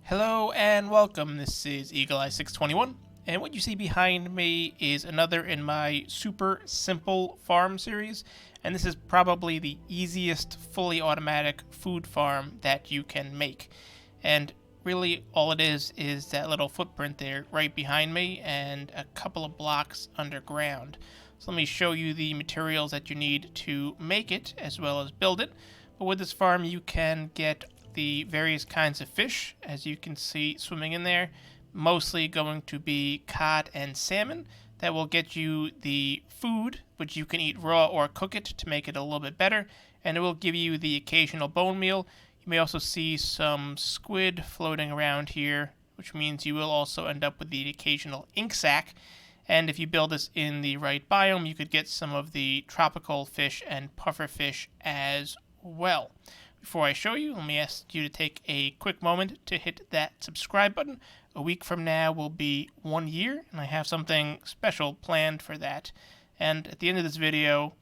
Hello and welcome. This is Eagle Eye 621, and what you see behind me is another in my super simple farm series, and this is probably the easiest fully automatic food farm that you can make. And really all it is that little footprint there right behind me and a couple of blocks underground. So let me show you the materials that you need to make it as well as build it. But with this farm you can get the various kinds of fish, as you can see swimming in there, mostly going to be cod and salmon. That will get you the food, which you can eat raw or cook it to make it a little bit better, and it will give you the occasional bone meal. You may also see some squid floating around here, which means you will also end up with the occasional ink sac. And if you build this in the right biome, you could get some of the tropical fish and puffer fish as well. Before I show you, let me ask you to take a quick moment to hit that subscribe button. A week from now will be 1 year, and I have something special planned for that. And at the end of this video,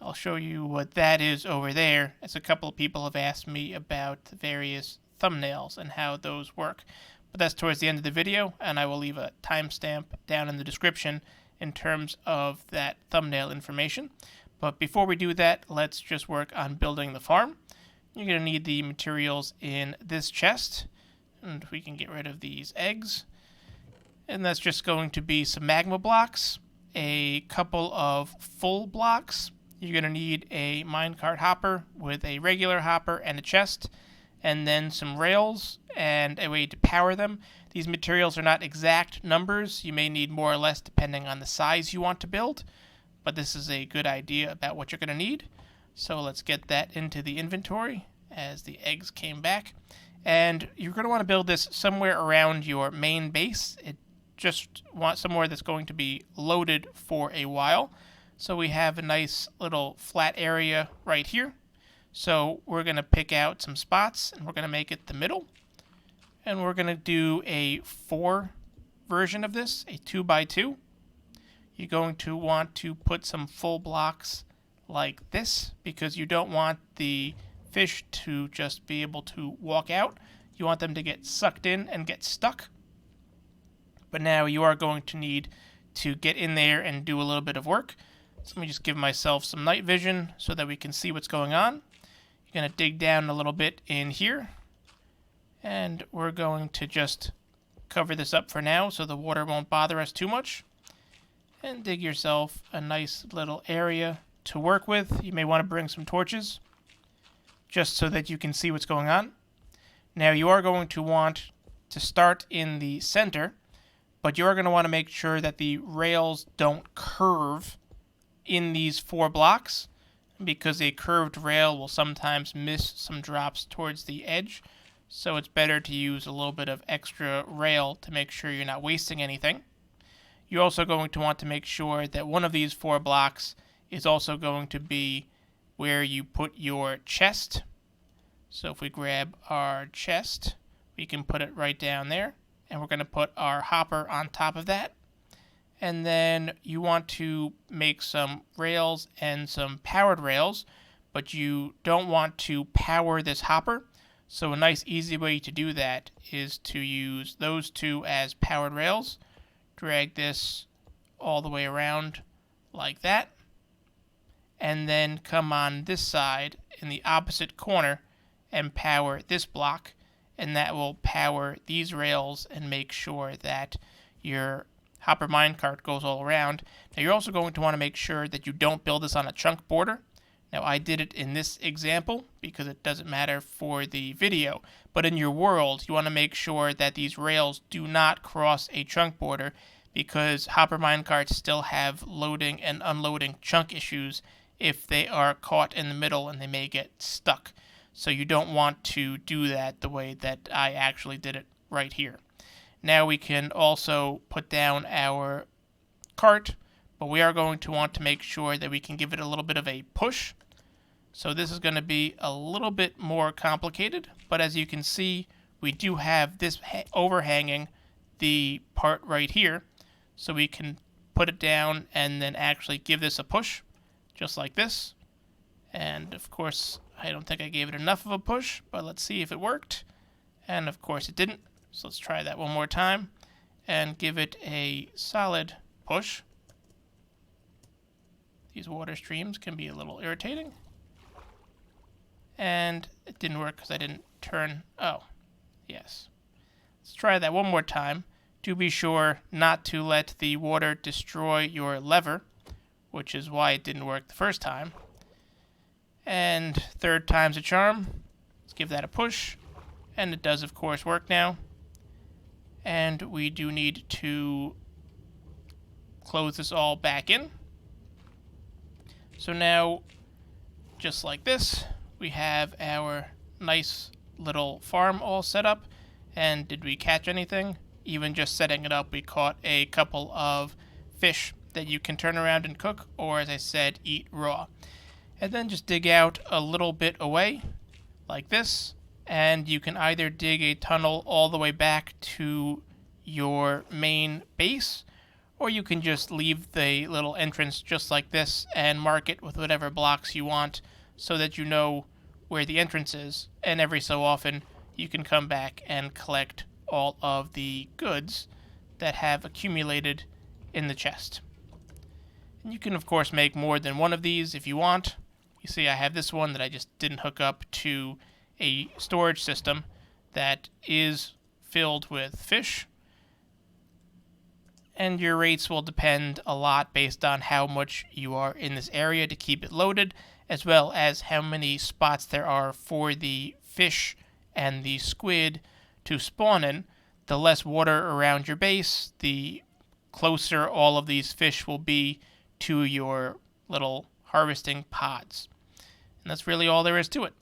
I'll show you what that is over there, as a couple of people have asked me about the various thumbnails and how those work. But that's towards the end of the video, and I will leave a timestamp down in the description in terms of that thumbnail information. But before we do that, let's just work on building the farm. You're going to need the materials in this chest, and we can get rid of these eggs. And that's just going to be some magma blocks, a couple of full blocks. You're going to need a minecart hopper with a regular hopper and a chest, and then some rails and a way to power them. These materials are not exact numbers. You may need more or less depending on the size you want to build, but this is a good idea about what you're going to need. So let's get that into the inventory as the eggs came back. And you're going to want to build this somewhere around your main base. It just wants somewhere that's going to be loaded for a while. So we have a nice little flat area right here. So we're going to pick out some spots and we're going to make it the middle. And we're going to do a 4 version of this, a 2x2. You're going to want to put some full blocks like this, because you don't want the fish to just be able to walk out. You want them to get sucked in and get stuck. But now you are going to need to get in there and do a little bit of work. So let me just give myself some night vision so that we can see what's going on. You're going to dig down a little bit in here, and we're going to just cover this up for now so the water won't bother us too much. And dig yourself a nice little area to work with. You may want to bring some torches just so that you can see what's going on. Now you are going to want to start in the center, but you are going to want to make sure that the rails don't curve in these 4 blocks, because a curved rail will sometimes miss some drops towards the edge. So it's better to use a little bit of extra rail to make sure you're not wasting anything. You're also going to want to make sure that one of these 4 blocks is also going to be where you put your chest. So if we grab our chest, we can put it right down there, and we're going to put our hopper on top of that. And then you want to make some rails and some powered rails, but you don't want to power this hopper. So a nice easy way to do that is to use those 2 as powered rails. Drag this all the way around like that, and then come on this side in the opposite corner and power this block, and that will power these rails and make sure that your hopper minecart goes all around. Now you're also going to want to make sure that you don't build this on a chunk border. Now I did it in this example because it doesn't matter for the video, but in your world you want to make sure that these rails do not cross a chunk border, because hopper minecarts still have loading and unloading chunk issues if they are caught in the middle, and they may get stuck. So you don't want to do that the way that I actually did it right here. Now we can also put down our cart, but we are going to want to make sure that we can give it a little bit of a push. So this is going to be a little bit more complicated, but as you can see, we do have this overhanging the part right here. So we can put it down and then actually give this a push, just like this. And of course, I don't think I gave it enough of a push, but let's see if it worked. And of course it didn't. So let's try that one more time and give it a solid push. These water streams can be a little irritating. And it didn't work because I didn't turn. Oh, yes. Let's try that one more time. Do be sure not to let the water destroy your lever, which is why it didn't work the first time. And third time's a charm. Let's give that a push. And it does, of course, work now. And we do need to close this all back in. So now, just like this, we have our nice little farm all set up. And did we catch anything? Even just setting it up, we caught a couple of fish that you can turn around and cook, or as I said, eat raw. And then just dig out a little bit away, like this, and you can either dig a tunnel all the way back to your main base, or you can just leave the little entrance just like this and mark it with whatever blocks you want so that you know where the entrance is, and every so often you can come back and collect all of the goods that have accumulated in the chest. And you can of course make more than one of these if you want. You see I have this one that I just didn't hook up to a storage system that is filled with fish. And your rates will depend a lot based on how much you are in this area to keep it loaded, as well as how many spots there are for the fish and the squid to spawn in. The less water around your base, the closer all of these fish will be to your little harvesting pods. And that's really all there is to it.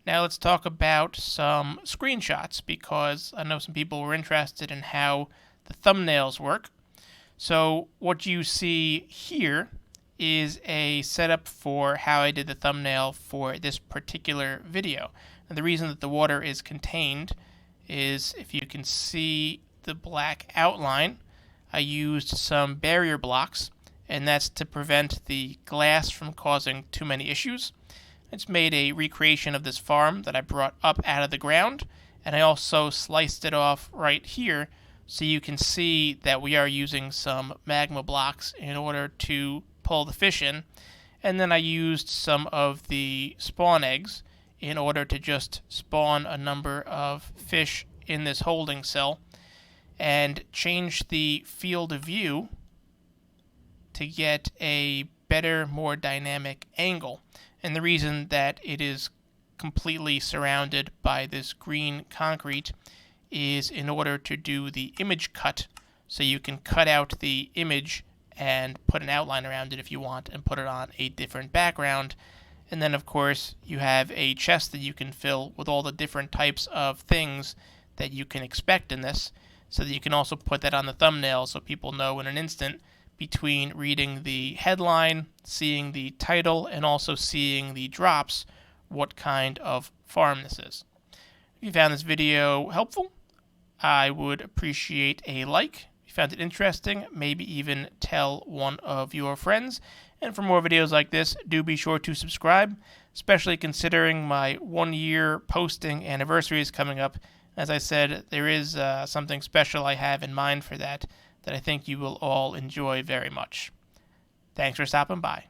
Now let's talk about some screenshots, because I know some people were interested in how the thumbnails work. So what you see here is a setup for how I did the thumbnail for this particular video. And the reason that the water is contained is, if you can see the black outline, I used some barrier blocks, and that's to prevent the glass from causing too many issues. It's made a recreation of this farm that I brought up out of the ground, and I also sliced it off right here so you can see that we are using some magma blocks in order to pull the fish in. And then I used some of the spawn eggs in order to just spawn a number of fish in this holding cell, and change the field of view to get a better, more dynamic angle. And the reason that it is completely surrounded by this green concrete is in order to do the image cut, so you can cut out the image and put an outline around it if you want, and put it on a different background. And then of course you have a chest that you can fill with all the different types of things that you can expect in this, so that you can also put that on the thumbnail so people know in an instant, between reading the headline, seeing the title, and also seeing the drops, what kind of farm this is. If you found this video helpful, I would appreciate a like. If you found it interesting, maybe even tell one of your friends. And for more videos like this, do be sure to subscribe, especially considering my 1-year posting anniversary is coming up. As I said, there is something special I have in mind for that I think you will all enjoy very much. Thanks for stopping by.